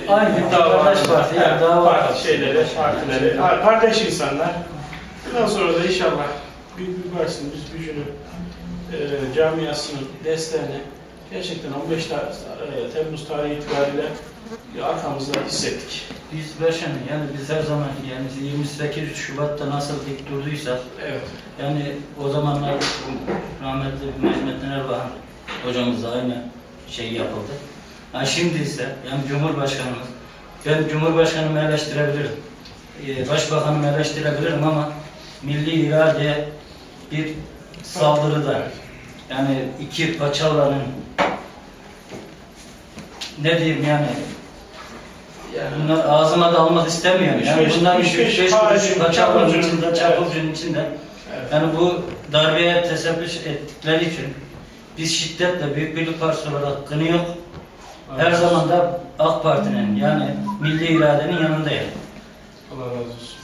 Aynı kardeş parti, parti şeyleri, partileri, kardeş insanlar. Bundan sonra da inşallah büyük bir varsın biz gücünü, camiasının desteğini gerçekten 15 Temmuz tarihi itibariyle arkamızda hissettik. Biz başkanım yani biz her zaman yani 28 Şubat'ta nasıl dik durduysak Evet. yani o zamanlar rahmetli Mehmet Erbakan hocamızla aynı şey yapıldı. Yani şimdi ise yani Cumhurbaşkanımız, ben Cumhurbaşkanımı eleştirebilirim, Başbakanımı eleştirebilirim ama milli iradeye bir saldırıda yani iki paçaların ne diyeyim yani bunlar ağzıma da almak istemiyorum. Yani bunlar 3-5 kuruş paçaların içinde, çapulcunun içinde. Evet. Yani bu darbeye teşebbüs ettikleri için biz şiddetle Büyük Birlik Partisi olarak kınıyor. Her zaman da AK Parti'nin yani milli iradenin yanındayız. Allah razı olsun.